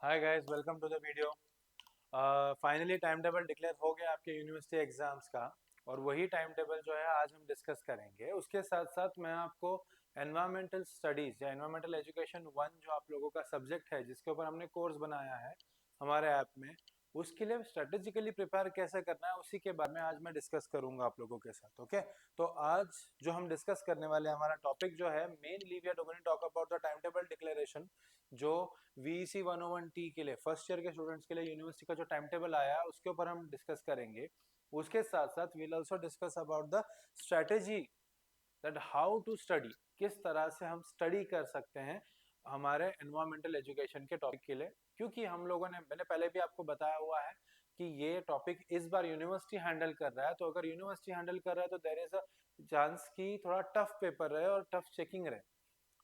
Hi guys, welcome to the video. Finally time table declare हो गया आपके university exams का। और वही टाइम टेबल जो है आज हम डिस्कस करेंगे। उसके साथ साथ मैं आपको एनवायरमेंटल स्टडीज या एनवायरमेंटल एजुकेशन वन जो आप लोगों का सब्जेक्ट है, जिसके ऊपर हमने कोर्स बनाया है हमारे ऐप में, उसके लिए स्ट्रेटेजिकली प्रिपेयर कैसे करना है उसी के बारे में आज मैं डिस्कस करूंगा आप लोगों के साथ। ओके, तो आज जो हम डिस्कस करने वाले हैं, हमारा टॉपिक जो है mainly we are going to talk about the time table declaration. जो वीईसी 101T के लिए फर्स्ट ईयर के स्टूडेंट्स के लिए यूनिवर्सिटी का जो टाइम टेबल आया है उसके ऊपर हम डिस्कस करेंगे। उसके साथ साथ we'll also discuss about the strategy that how to study, किस तरह से हम स्टडी कर सकते हैं हमारे एनवायरमेंटल एजुकेशन के टॉपिक के लिए। क्योंकि हम लोगों ने, मैंने पहले भी आपको बताया हुआ है कि ये टॉपिक इस बार यूनिवर्सिटी हैंडल कर रहा है, तो अगर यूनिवर्सिटी हैंडल कर रहा है तो देयर इज अ चांस कि थोड़ा टफ पेपर रहे और टफ चेकिंग रहे।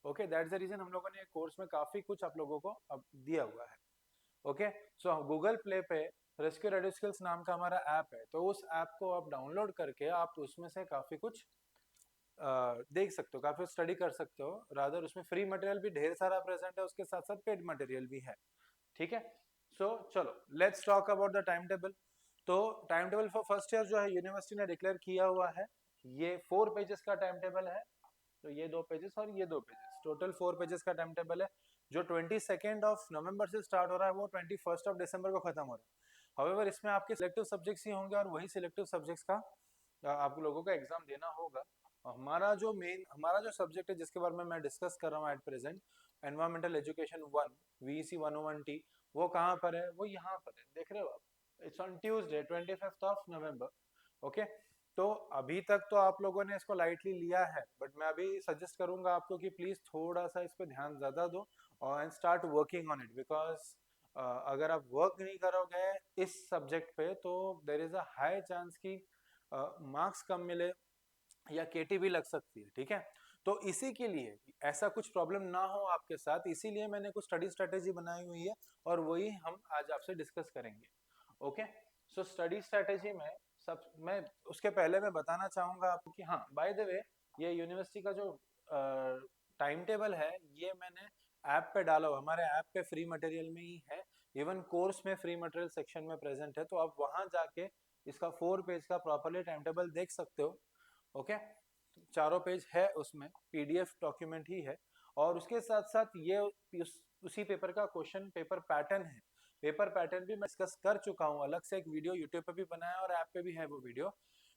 ओके, दैट्स द रीजन हम लोगों ने कोर्स में काफी कुछ आप लोगों को अब दिया हुआ है। ओके, सो गूगल प्ले पे रेस्क्यू रेडियो स्किल्स नाम का हमारा ऐप है, तो उस ऐप को आप डाउनलोड करके आप उसमें से काफी कुछ देख सकते हो, काफी स्टडी कर सकते हो। रादर उसमें फ्री मटेरियल भी ढेर सारा प्रेजेंट है, उसके साथ साथ पेड मटेरियल भी है। ठीक है, सो चलो let's talk about the time table. तो time table for first year जो है यूनिवर्सिटी ने डिक्लेयर किया हुआ है, ये 4 पेजेस का टाइम टेबल है। तो ये 2 पेजेस और ये 2 पेजेस, टोटल 4 पेजेस का टाइम टेबल है। जो 22 नवंबर से स्टार्ट हो रहा है वो 21 दिसंबर को खत्म हो रहा है। हाउएवर इसमें आपके सिलेक्टिव सब्जेक्ट्स ही होंगे और वही सिलेक्टिव सब्जेक्ट्स का आप लोगों को एग्जाम देना होगा। हमारा जो सब्जेक्ट है जिसके बारे में मैं डिस्कस कर रहा हूँ at present, environmental education one, VEC 101T, वो कहाँ पर है? वो यहाँ पर है, देख रहे हो आप। It's on Tuesday 25 November. Okay, तो अभी तक तो आप लोगों ने इसको लाइटली लिया है, बट मैं अभी सजेस्ट करूंगा आपको कि प्लीज थोड़ा सा इस पे ध्यान ज्यादा दो और and start working on it. Because अगर आप वर्क नहीं करोगे इस सब्जेक्ट पे तो there is a high chance कि मार्क्स कम मिले या केटी भी लग सकती है। ठीक है, तो इसी के लिए ऐसा कुछ प्रॉब्लम ना हो आपके साथ, इसीलिए मैंने कुछ स्टडी स्ट्रेटेजी बनाई हुई है और वही हम आज आपसे डिस्कस करेंगे। ओके, सो स्टडी स्ट्रेटेजी में सब मैं उसके पहले मैं बताना चाहूंगा आपको कि हाँ, बाय द वे, ये यूनिवर्सिटी का जो टाइम टेबल है ये मैंने ऐप पे डाला हुआ, हमारे ऐप पे फ्री मटेरियल में ही है। इवन कोर्स में फ्री मटेरियल सेक्शन में प्रेजेंट है, तो आप वहां जाके इसका 4 पेज का प्रॉपरली टाइम टेबल देख सकते हो। ओके, चारों पेज है, उसमें पीडीएफ डॉक्यूमेंट ही है। और उसके साथ साथ ये उसी पेपर का क्वेश्चन पेपर पैटर्न है। पेपर पैटर्न भी मैं डिस्कस कर चुका हूँ, अलग से एक वीडियो यूट्यूब पे भी बनाया और ऐप पे भी है वो वीडियो,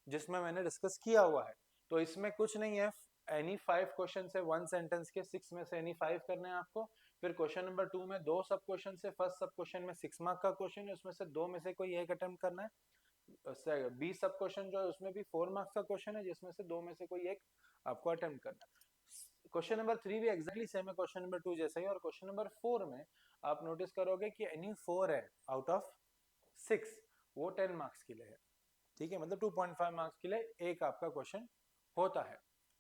जिसमें मैंने डिस्कस किया हुआ है। तो इसमें कुछ नहीं है, एनी 5 क्वेश्चन है 1 सेंटेंस के, 6 में से एनी 5 करने हैं आपको। फिर क्वेश्चन नंबर 2 में 2 सब क्वेश्चन है, फर्स्ट सब क्वेश्चन में 6 मार्क का क्वेश्चन है, उसमें से 2 में से कोई एक अटेम्प्ट करना है। 20 सब क्वेश्चन जो है उसमें भी 4 मार्क्स का क्वेश्चन है, जिसमें से 2 में से कोई एक आपको अटेम्प्ट करना है। क्वेश्चन नंबर 3 भी एक्जैक्टली सेम है क्वेश्चन नंबर 2 जैसा ही। और क्वेश्चन नंबर 4 में आप नोटिस करोगे कि एनी 4 है आउट ऑफ 6, वो 10 मार्क्स के लिए है। ठीक है, मतलब 2.5 मार्क्स के लिए एक आपका क्वेश्चन होता है।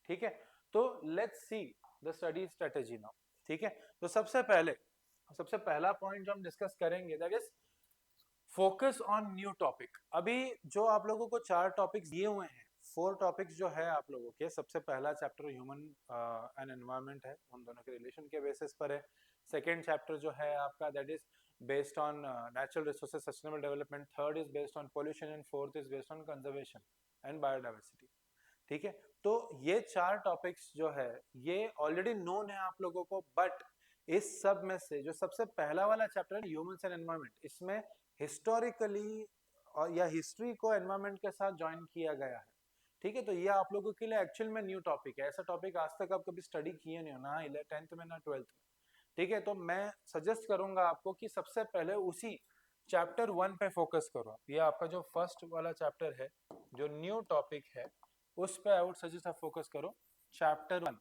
ठीक है, तो let's see the study strategy now. ठीक है, तो सबसे पहला पॉइंट जो हम डिस्कस करेंगे that is focus on new topic. अभी जो आप लोगों को 4 टॉपिक्स दिए हुए हैं, 4 टॉपिक्स जो है आप लोगों के, सबसे पहला चैप्टर ह्यूमन एंड एनवायरनमेंट है, उन दोनों के रिलेशन के बेसिस पर है। सेकेंड चैप्टर जो है आपका that is based on natural resources sustainable development, third is based on pollution and fourth is based on conservation and biodiversity. ठीक है, तो ये 4 टॉपिक्स जो है ये ऑलरेडी नोन है आप लोगों को, बट इस सब में से जो सबसे पहला वाला चैप्टर है ह्यूमंस एंड एनवायरनमेंट, इसमें हिस्टोरिकली और या हिस्ट्री को एनवायरनमेंट के साथ ज्वाइन किया गया है। ठीक है, तो ये आप लोगों के लिए एक्चुअल में न्यू टॉपिक है। ऐसा टॉपिक आज तक आप कभी स्टडी किए नहीं हो, ना 10th में ना 12th में। ठीक है, तो मैं सजेस्ट करूंगा आपको कि सबसे पहले उसी चैप्टर 1 पे फोकस करो। ये आपका जो फर्स्ट वाला चैप्टर है, जो न्यू टॉपिक है, उस पे आई वुड सजेस्ट आप फोकस करो, चैप्टर 1।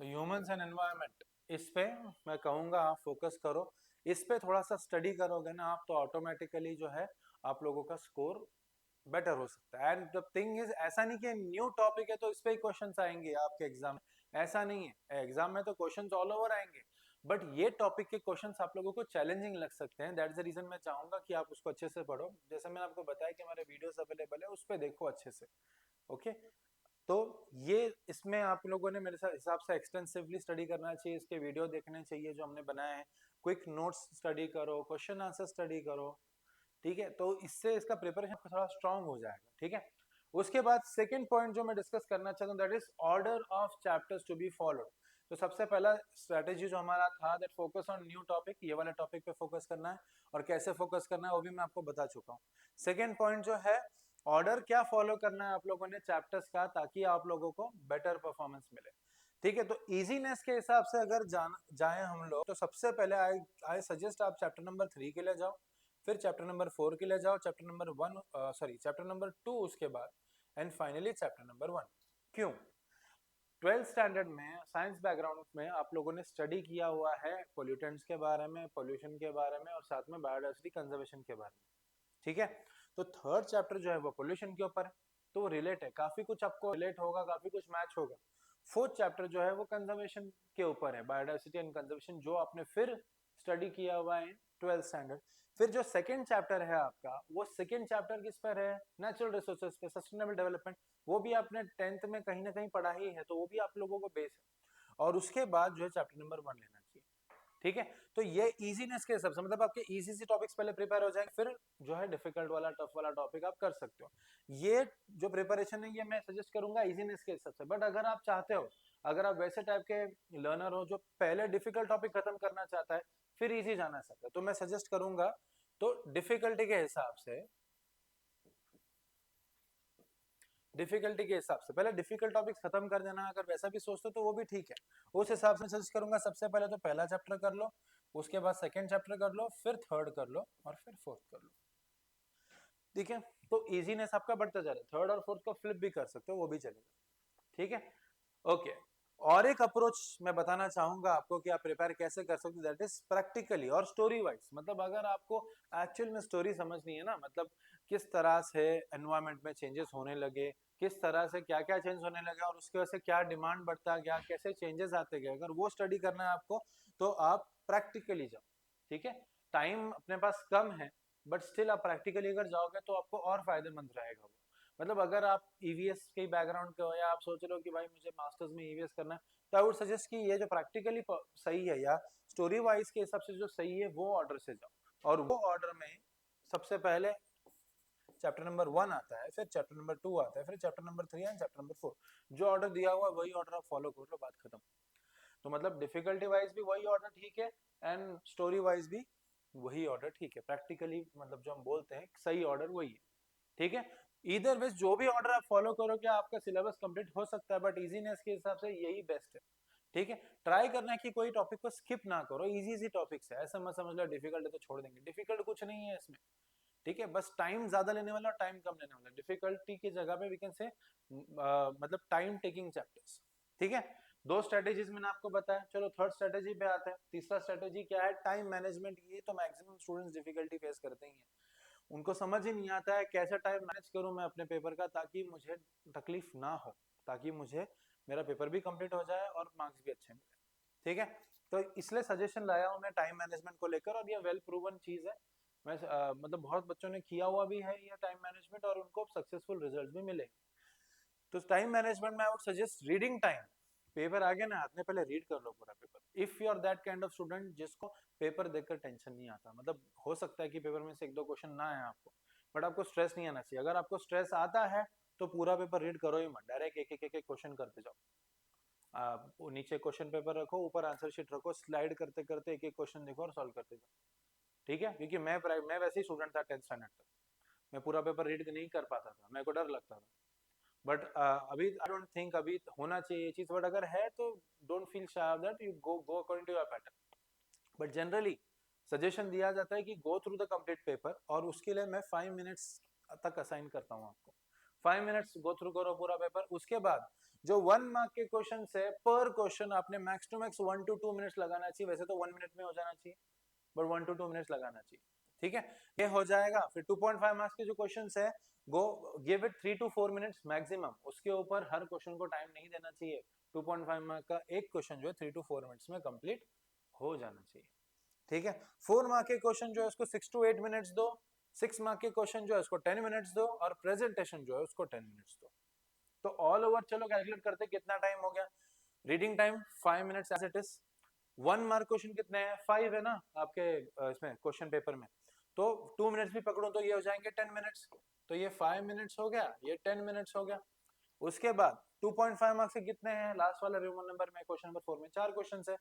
तो ह्यूमंस एंड एनवायरनमेंट, इस पे मैं कहूंगा आप फोकस करो। इस पे थोड़ा सा स्टडी करोगे ना आप, तो ऑटोमेटिकली जो है आप लोगों का स्कोर बेटर हो सकता है। एंड द थिंग इज, ऐसा नहीं कि न्यू टॉपिक है तो इस पे ही क्वेश्चंस आएंगे आपके एग्जाम में, ऐसा नहीं है। एग्जाम में तो क्वेश्चंस ऑल ओवर आएंगे, बट ये टॉपिक के क्वेश्चंस आप लोगों को चैलेंजिंग लग सकते हैं, दैट्स द रीजन मैं चाहूंगा कि आप उसको अच्छे से पढ़ो। जैसे मैंने आपको बताया कि हमारे वीडियोस अवेलेबल है, उस पर देखो अच्छे से। ओके, तो ये इसमें आप लोगों ने मेरे साथ हिसाब से एक्सटेंसिवली स्टडी करना चाहिए, इसके वीडियो देखने चाहिए जो हमने बनाए हैं, क्विक नोट्स स्टडी करो, क्वेश्चन आंसर स्टडी करो, ठीक है, तो इससे इसका प्रिपरेशन थोड़ा स्ट्रांग हो जाएगा, ठीक है। उसके बाद सेकंड पॉइंट जो मैं डिस्कस करना चाहता हूँ, that is order of chapters to be followed. तो सबसे पहला स्ट्रेटेजी जो हमारा था, that focus on new topic, ये वाले टॉपिक पे फोकस करना है, और कैसे फोकस करना है वो भी मैं आपको बता चुका हूँ। सेकेंड पॉइंट जो है, ऑर्डर क्या फॉलो करना है आप लोगों ने चैप्टर्स का, ताकि आप लोगों को बेटर परफॉर्मेंस मिले, ठीक है। तो इजीनेस के हिसाब से अगर जाए हम लोग, तो सबसे पहले आई सजेस्ट आप चैप्टर नंबर 3 के लिए जाओ, फिर चैप्टर नंबर 4 के लिए जाओ, chapter number 1 sorry chapter number 2 उसके बाद, एंड फाइनली चैप्टर नंबर 1। क्यों? 12th स्टैंडर्ड में साइंस बैकग्राउंड में आप लोगों ने स्टडी किया हुआ है पोल्यूटेंट्स के बारे में, पोल्यूशन के बारे में, और साथ में बायोडाइवर्सिटी कंजर्वेशन के बारे में, ठीक है। तो थर्ड चैप्टर जो है वो पोल्यूशन के ऊपर है, तो वो रिलेट है, काफी कुछ आपको रिलेट होगा, काफी कुछ मैच होगा। फोर्थ चैप्टर जो है वो कंजर्वेशन के ऊपर है, बायोडाइवर्सिटी एंड कंजर्वेशन, जो आपने फिर स्टडी किया हुआ है 12th स्टैंडर्ड। फिर जो सेकंड चैप्टर है आपका, वो सेकंड चैप्टर किस पर है? नेचुरल रिसोर्सेज पे, सस्टेनेबल डेवलपमेंट, वो भी आपने 10th में कहीं ना कहीं पढ़ा ही है, तो वो भी आप लोगों को बेस है। और उसके बाद जो है चैप्टर नंबर 1 लेना चाहिए, ठीक है। तो ये इजीनेस के हिसाब से, मतलब आपके इजी सी टॉपिक्स पहले प्रिपेयर हो जाएंगे, फिर जो है डिफिकल्ट वाला, टफ वाला टॉपिक आप कर सकते हो। ये जो प्रिपरेशन है ये मैं सजेस्ट करूंगा इजीनेस के हिसाब से। बट अगर आप चाहते हो, अगर आप वैसे टाइप के लर्नर हो जो पहले डिफिकल्ट टॉपिक खत्म करना चाहता है, फिर इजी जाना चाहता है, तो मैं सजेस्ट करूंगा, तो डिफिकल्टी के हिसाब से, डिफिकल्टी के हिसाब से पहले डिफिकल्ट टॉपिक्स खत्म कर देना, अगर वैसा भी सोचते हो तो वो भी ठीक है। उस हिसाब से सजेस्ट करूंगा, सबसे पहले तो पहला चैप्टर कर लो, उसके बाद सेकंड चैप्टर कर लो, फिर थर्ड कर लो, और फिर फोर्थ कर लो, ठीक है। तो इजीनेस आपका बढ़ता जा रहा है, थर्ड और फोर्थ को फ्लिप भी कर सकते हो, वो भी चलेगा, ठीक है। ओके, और एक अप्रोच मैं बताना चाहूंगा आपको कि आप प्रिपेयर कैसे कर सकते हो, दैट इज प्रैक्टिकली और स्टोरी वाइज। मतलब अगर आपको एक्चुअल में स्टोरी समझनी है ना, मतलब किस तरह से एनवायरनमेंट में चेंजेस होने लगे, किस तरह से क्या क्या चेंज होने लगा, और उसकी वजह से क्या डिमांड बढ़ता गया, कैसे चेंजेस आते गए, अगर वो स्टडी करना है आपको, तो आप प्रैक्टिकली जाओ, ठीक है। टाइम अपने पास कम है, बट स्टिल आप प्रैक्टिकली अगर जाओगे तो आपको और फायदेमंद रहेगा वो। मतलब अगर आप ईवीएस के बैकग्राउंड के हो, या आप सोच रहे हो कि भाई मुझे मास्टर्स में ईवीएस करना है, तो आई वुड सजेस्ट कि ये जो प्रैक्टिकली सही है, या स्टोरी वाइज के हिसाब से जो सही है, वो ऑर्डर से जाओ। और वो ऑर्डर में सबसे पहले चैप्टर नंबर 1 आता है, फिर चैप्टर नंबर 2 आता है, फिर chapter number 3 and chapter number 4। जो ऑर्डर दिया हुआ है वही ऑर्डर आप फॉलो कर लो, बात खत्म। तो मतलब डिफिकल्टी वाइज भी वही ऑर्डर ठीक है, एंड स्टोरी वाइज भी वही ऑर्डर ठीक है, प्रैक्टिकली मतलब जो हम बोलते हैं सही ऑर्डर वही है, ठीक है। इधर वेज जो भी ऑर्डर आप फॉलो करोगे आपका सिलेबस कंप्लीट हो सकता है, बट इजीनेस के हिसाब से यही बेस्ट है, ठीक है। ट्राई करना है कि कोई टॉपिक को स्किप ना करो, इजी इजी टॉपिक्स है, ऐसा मत समझ लो डिफिकल्ट है तो छोड़ देंगे, डिफिकल्ट कुछ नहीं है इसमें, ठीक है। बस टाइम ज्यादा लेने वाला और टाइम कम लेने वाला, डिफिकल्टी की जगह पे वी कैन से मतलब टाइम टेकिंग चैप्टर्स, ठीक है। दो स्ट्रेटेजीज मैंने आपको बताया, चलो थर्ड स्ट्रेटेजी पे आते हैं। तीसरा स्ट्रेटेजी क्या है? Time management. ये तो मैक्सिमम स्टूडेंट्स डिफिकल्टी फेस करते ही हैं, उनको समझ ही नहीं आता है कैसे टाइम मैनेज करूं मैं अपने पेपर का, ताकि मुझे तकलीफ ना हो, ताकि मुझे मेरा पेपर भी कंप्लीट हो जाए और मार्क्स भी अच्छे मिले, ठीक है। तो इसलिए सजेशन लाया हूं मैं टाइम मैनेजमेंट को लेकर, और ये वेल प्रूवन चीज है। मैं मतलब बहुत बच्चों ने किया हुआ भी है ये टाइम मैनेजमेंट, और उनको सक्सेसफुल रिजल्ट भी मिले। तो टाइम मैनेजमेंट में I would suggest reading time. Paper आ गया ना हाथ में, पहले रीड कर लो पूरा paper, if you are that kind of student जिसको पेपर देखकर टेंशन नहीं आता। मतलब हो सकता है कि पेपर में से एक दो क्वेश्चन ना आए आपको, बट आपको स्ट्रेस नहीं आना चाहिए। अगर आपको स्ट्रेस आता है तो पूरा पेपर रीड करो ही मत, डायरेक्ट एक एक एक क्वेश्चन करते जाओ। नीचे क्वेश्चन पेपर रखो, ऊपर आंसर शीट रखो, स्लाइड करते करते एक एक क्वेश्चन देखो और सॉल्व करते जाओ, ठीक है। क्योंकि मैं वैसे ही स्टूडेंट था 10th स्टैंडर्ड तक, मैं पूरा पेपर रीड नहीं कर पाता था, मेरे को डर लगता था। बट अभी आई डोंट थिंक अभी होना चाहिए ये चीज, बट अगर है तो don't feel shy of that, you go go according to your pattern. But generally suggestion दिया जाता है कि go through the complete paper, और उसके लिए मैं 5 मिनट्स तक असाइन करता हूँ आपको। 5 मिनट्स गो थ्रू करो पूरा पेपर, उसके बाद जो 1 मार्क के क्वेश्चन है, पर क्वेश्चन आपने max to max 1 to 2 minutes लगाना चाहिए, वैसे तो 1 मिनट में हो जाना चाहिए, बट 1 to 2 मिनट्स लगाना चाहिए, ठीक है। ये हो जाएगा। फिर 2.5 मार्क्स के जो क्वेश्चन है, गो give it 3 to 4 minutes maximum, उसके ऊपर हर क्वेश्चन को टाइम नहीं देना चाहिए। 2.5 मार्क का एक क्वेश्चन जो है 3 to 4 मिनट्स में कंप्लीट हो जाना चाहिए, ठीक है। 4 मार्क के क्वेश्चन जो है उसको 6 to 8 मिनट्स दो, 6 मार्क के क्वेश्चन जो है उसको 10 मिनट्स दो, और प्रेजेंटेशन जो है उसको 10 मिनट्स दो। तो ऑल ओवर चलो कैलकुलेट करते कितना टाइम हो गया। Reading time 5 minutes as it is. 1 mark question कितने हैं, 5 है ना आपके इसमें क्वेश्चन पेपर में, तो 2 मिनट्स भी पकड़ो तो ये हो जाएंगे 10 मिनट्स। तो ये 5 मिनट्स हो गया, ये 10 मिनट्स हो गया। उसके बाद 2.5 मार्क्स से कितने हैं, लास्ट वाला रोमन नंबर में क्वेश्चन नंबर 4 में 4 क्वेश्चन है,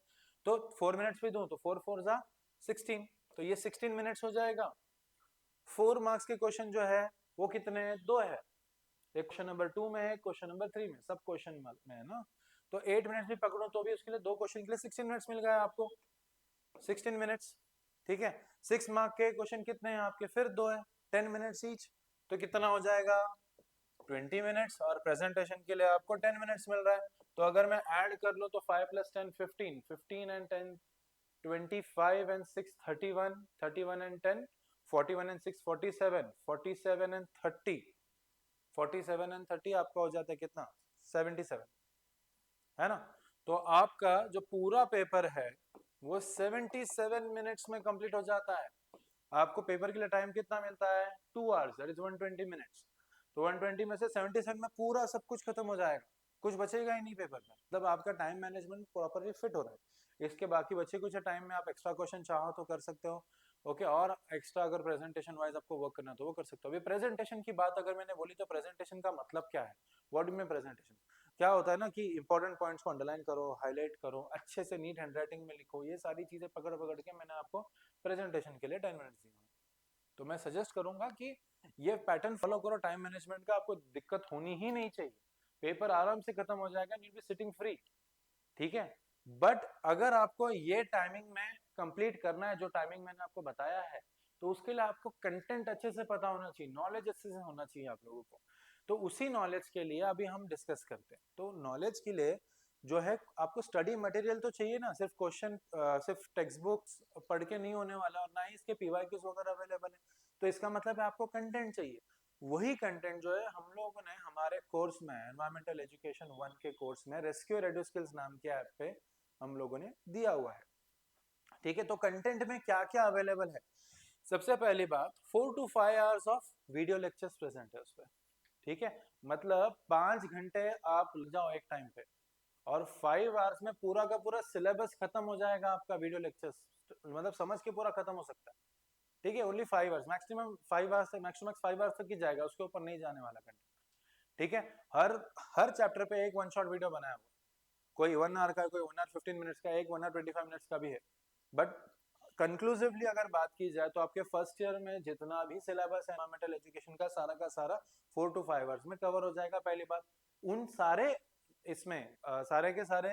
तो 4 मिनट्स भी दूं तो 4 4 जा 16, तो ये 16 मिनट्स हो जाएगा। 4 मार्क्स के क्वेश्चन जो है वो कितने हैं, 2 है, एक क्वेश्चन नंबर 2 में है, क्वेश्चन नंबर 3 में, सब क्वेश्चन में है ना। तो 8 मिनट्स भी पकड़ो तो भी उसके लिए 2 क्वेश्चन के लिए 16 मिनट्स मिल गया आपको, 16 मिनट्स, ठीक है। 6 मार्क के क्वेश्चन कितने हैं आपके, फिर 2 है, 10 मिनट्स ईच, तो कितना हो जाएगा 20 मिनट्स, और प्रेजेंटेशन के लिए आपको 10 मिनट्स मिल रहा है। तो अगर मैं ऐड कर लूं तो 5 + 10 15, 15 and 10 25 and 6 31, 31 and 10 41 and 6 47, 47 and 30, 47 and 30 आपका हो जाता है कितना 77, है ना। तो आपका जो पूरा पेपर है वो 77 मिनट्स में कंप्लीट हो जाता है। आपको पेपर के लिए टाइम कितना मिलता है, 2 आवर्स, दैट इज 120 मिनट्स। तो 120 में से 77 में पूरा सब कुछ खत्म हो जाएगा, कुछ बचेगा ही नहीं पेपर में, मतलब आपका टाइम मैनेजमेंट प्रॉपरली फिट हो रहा है। इसके बाकी बचे कुछ टाइम में आप एक्स्ट्रा क्वेश्चन चाहो तो कर सकते हो, ओके। और एक्स्ट्रा अगर प्रेजेंटेशन वाइज आपको वर्क करना है तो वो कर सकते हो। अभी प्रेजेंटेशन की बात अगर मैंने बोली तो प्रेजेंटेशन का मतलब क्या है, व्हाट डू मीन प्रेजेंटेशन, क्या होता है ना कि इंपॉर्टेंट पॉइंट्स को अंडरलाइन करो, हाईलाइट करो, अच्छे से नीट हैंडराइटिंग में लिखो, ये सारी चीजें पकड़ पकड़ के मैंने आपको प्रेजेंटेशन के लिए 10 मिनट्स दिए हैं। तो मैं सजेस्ट करूंगा कि ये पैटर्न फॉलो करो टाइम मैनेजमेंट का, आपको दिक्कत होनी ही नहीं चाहिए, पेपर आराम से खत्म हो जाएगा, नीड बी सिटिंग फ्री, ठीक है। बट अगर आपको ये टाइमिंग में कंप्लीट करना है जो टाइमिंग मैंने आपको बताया है, तो उसके लिए आपको कंटेंट अच्छे से पता होना चाहिए, नॉलेज अच्छे से होना चाहिए आप लोगों को। तो उसी नॉलेज के लिए अभी हम डिस्कस करते हैं। तो नॉलेज के लिए जो है आपको स्टडी मटेरियल तो चाहिए ना, सिर्फ क्वेश्चन सिर्फ टेक्स्ट बुक्स पढ़ के नहीं होने वाला, और ना ही इसके पीवाईक्यूज वगैरह अवेलेबल है। तो इसका मतलब है आपको कंटेंट चाहिए। वही कंटेंट जो है हम लोगों ने हमारे कोर्स में एनवायरमेंटल एजुकेशन 1 के कोर्स में रेस्क्यू रेडियो स्किल्स नाम के ऐप पे हम लोगों ने दिया हुआ है, ठीक है। तो कंटेंट में क्या क्या अवेलेबल है, सबसे पहली बात 4 to 5 hours of video lectures present है उसपे, ठीक है। मतलब 5 घंटे आप लग जाओ एक टाइम पे, और 5 आवर्स में पूरा का पूरा सिलेबस खत्म हो जाएगा आपका वीडियो लेक्चर्स, मतलब समझ के पूरा खत्म हो सकता है, ठीक है। ओनली 5 आवर्स, मैक्सिमम 5 आवर्स से मैक्सिमम 5 आवर्स तक ही जाएगा, उसके ऊपर नहीं जाने वाला कंटेंट, ठीक है। हर हर चैप्टर पे एक 1 शॉट वीडियो बनाया हुआ, कोई 1 आवर का, कोई 1 आवर 15 मिनट्स का, एक 1 आवर 25 मिनट्स का भी है। बट कंक्लूसिवली अगर बात की जाए तो आपके फर्स्ट ईयर में जितना भी सिलेबस है एनवायरमेंटल एजुकेशन का सारा 4 to 5 आवर्स में कवर हो जाएगा। पहली बात, उन सारे इसमें सारे के सारे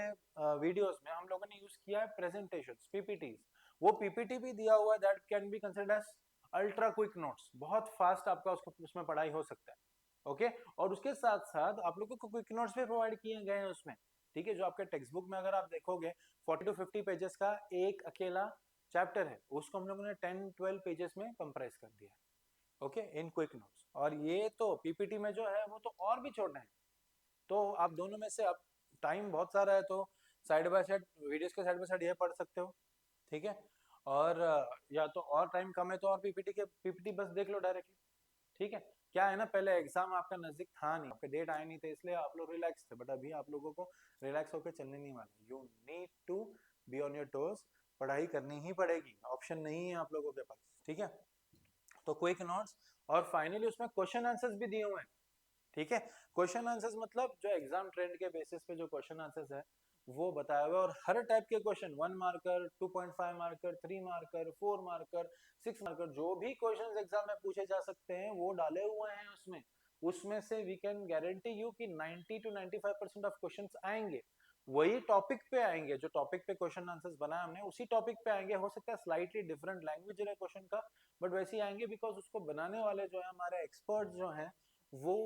वीडियोस में हम लोगों ने यूज किया है प्रेजेंटेशंस, पीपीटीज। वो पीपीटी भी दिया हुआ है, that can be considered as ultra quick notes, बहुत फास्ट आपका उसमें पढ़ाई हो सकता है, ओके। और उसके साथ साथ आप लोगों को क्विक नोट्स भी प्रोवाइड किए गए हैं उसमें, ठीक है। जो आपके टेक्स्ट बुक में अगर आप देखोगे 40 to 50 पेजेस का एक अकेला चैप्टर है, उसको हम लोगों ने 10-12 पेजेस में कंप्रेस कर दिया है, ओके, इन क्विक नोट्स। और ये तो पीपीटी में जो है वो तो और भी छोटे हैं। तो आप दोनों में से, आप टाइम बहुत सारा है तो साइड बाय साइड वीडियोस के साइड बाय साइड ये पढ़ सकते हो, ठीक है। और या तो और टाइम कम है तो और पीपीटी बस देख लो डायरेक्टली, ठीक है। क्या है ना, पहले एग्जाम आपका नजदीक था नहीं, आपके डेट आए नहीं थे, इसलिए आप लोग रिलैक्स थे, बट अभी आप लोगों को रिलैक्स होकर चलने नहीं वाला, you need to be on your toes, पढ़ाई करनी ही पड़ेगी, ऑप्शन नहीं है आप लोगों के पास, ठीक है। तो क्विक नोट्स, और फाइनली उसमें क्वेश्चन आंसर्स भी दिए हुए हैं, ठीक है। क्वेश्चन आंसर्स मतलब जो एग्जाम ट्रेंड के बेसिस पे जो क्वेश्चन आंसर्स है वो बताया हुआ है, और हर टाइप के question, 1 marker, 2.5 marker, 3 marker, 4 marker, 6 marker, जो भी क्वेश्चंस एग्जाम में पूछे जा सकते हैं वो डाले हुए हैं उसमें। उसमें से वी कैन गारंटी यू कि 90 to 95% ऑफ क्वेश्चंस आएंगे, वही टॉपिक पे आएंगे, जो टॉपिक पे क्वेश्चन आंसर्स बनाए हमने उसी टॉपिक पे आएंगे। हो सकता है स्लाइटली डिफरेंट लैंग्वेज रहे क्वेश्चन का, बट वैसे ही आएंगे, बिकॉज उसको बनाने वाले जो है हमारे एक्सपर्ट जो हैं वो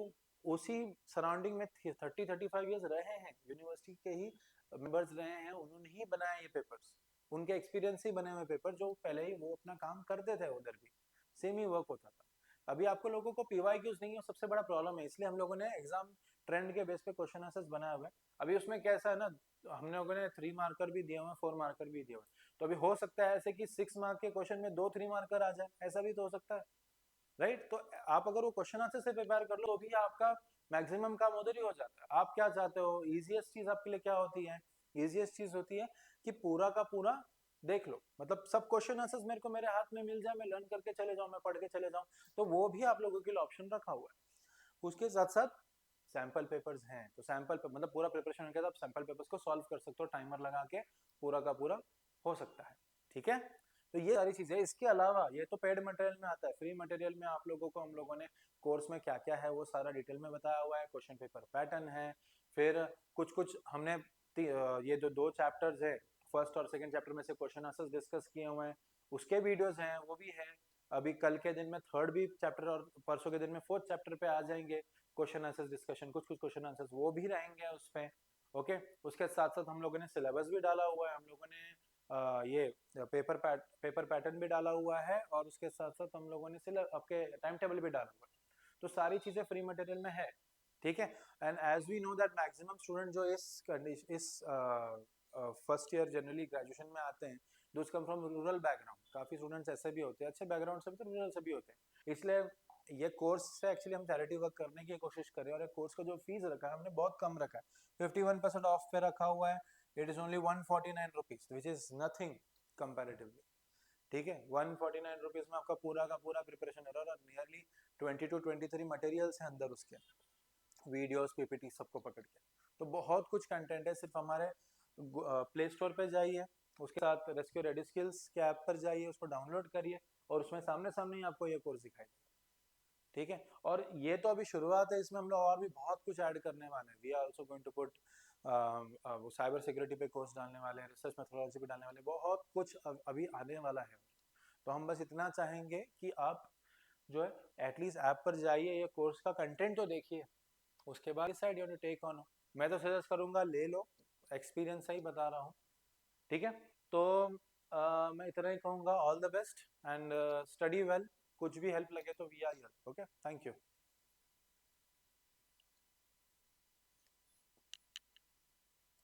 उसी सराउंडिंग में 30-35 ईयर्स रहे हैं, यूनिवर्सिटी के ही मेंबर्स रहे हैं, उन्होंने ही बनाए ये पेपर्स, उनके एक्सपीरियंस ही बने हुए पेपर, जो पहले ही वो अपना काम करते थे, उधर भी सेम ही वर्क होता था। अभी आपको लोगों को पीवाईक्यूज नहीं है, सबसे बड़ा प्रॉब्लम है, इसलिए हम लोगों ने एग्जाम ट्रेंड के बेस पे क्वेश्चन आंसर्स बनाए हुए हैं। अभी उसमें कैसा है ना, हम लोगों ने 3 मार्कर भी दिए हुए हैं, 4 मार्कर भी दिए हुए हैं, तो अभी हो सकता है ऐसे कि 6 मार्क के क्वेश्चन में 2 3 मार्कर आ जाए, ऐसा भी तो हो सकता है, राइट। तो आप अगर वो क्वेश्चन आंसर से प्रिपेयर कर लो तो भी आपका मैक्सिमम काम उधर ही हो जाता है। आप क्या चाहते हो, इजीएस्ट चीज आपके लिए क्या होती है? इजीएस्ट चीज होती है कि पूरा का पूरा देख लो, मतलब सब क्वेश्चन आंसर्स मेरे को मेरे हाथ में मिल जाए, मैं लर्न करके चले जाऊं, मैं पढ़ के चले जाऊं, तो वो भी आप लोगों के लिए ऑप्शन रखा हुआ है। उसके साथ साथ सैंपल पेपर्स हैं, तो सैंपल पे मतलब पूरा प्रिपरेशन करके आप सैंपल पेपर्स को सॉल्व कर सकते हो टाइमर लगा के, पूरा का पूरा हो सकता है, ठीक है। तो ये सारी चीजें, इसके अलावा ये तो पेड मटेरियल में आता है, फ्री मटेरियल में आप लोगों को हम लोगों ने कोर्स में क्या क्या है वो सारा डिटेल में बताया हुआ है। क्वेश्चन पेपर पैटर्न है, फिर कुछ कुछ हमने ये जो 2 चैप्टर्स है, फर्स्ट और सेकंड चैप्टर में से क्वेश्चन आंसर्स डिस्कस किए हुए हैं, उसके वीडियोस हैं, वो भी है। अभी कल के दिन में थर्ड भी चैप्टर और परसों के दिन में फोर्थ चैप्टर पे आ जाएंगे क्वेश्चन आंसर्स डिस्कशन, कुछ कुछ क्वेश्चन आंसर्स वो भी रहेंगे उस पे, ओके। उसके साथ साथ हम लोगों ने सिलेबस भी डाला हुआ है, हम लोगों ने ये पेपर पैटर्न भी डाला हुआ है, और उसके साथ साथ हम लोगों ने आपके टाइम टेबल भी डाला हुआ है। तो सारी चीजें फ्री मटेरियल में है, ठीक है। And as we know that maximum student जो इस कंडीशन इस फर्स्ट ईयर जनरली ग्रेजुएशन में आते हैं, those come from rural background, काफी स्टूडेंट्स ऐसे भी होते हैं, अच्छे बैकग्राउंड से भी, तो रूरल से भी होते हैं। इसलिए ये कोर्स से एक्चुअली हम चैरिटी वर्क करने की कोशिश कर रहे हैं, और ये कोर्स का जो फीस रखा है हमने बहुत कम रखा है, 51% ऑफ पे रखा हुआ है। It is only 149 rupees, which is nothing comparatively, ठीक है। 149 रुपीज में आपका पूरा का पूरा प्रिपरेशन है, और नियरली 20 to 23 मटेरियल्स हैं अंदर, उसके वीडियोस पीपीटी सबको पकड़ के, तो बहुत कुछ कंटेंट है। सिर्फ हमारे प्ले स्टोर पे जाइए, उसके साथ रेस्क्यू रेडी स्किल्स के ऐप पर जाइए, उसको डाउनलोड करिए, और उसमें सामने सामने ही आपको ये कोर्स दिखाई देगा, ठीक है। और ये तो अभी शुरुआत है, इसमें हम लोग और भी बहुत कुछ ऐड करने वाले हैं। We are also going to put cyber security पे कोर्स डालने वाले हैं, रिसर्च मेथोडोलॉजी पे डालने वाले हैं, बहुत कुछ अभी आने वाला है। तो हम बस इतना चाहेंगे कि आप जो है एटलीस्ट ऐप पर जाइए, ये कोर्स का कंटेंट तो देखिए, उसके बाद decide you to take on. मैं तो सजेस्ट करूंगा ले लो, एक्सपीरियंस से ही बता रहा हूँ, ठीक है। तो मैं इतना ही कहूँगा, all the best and study well. कुछ भी हेल्प लगे तो we are here, okay, thank you.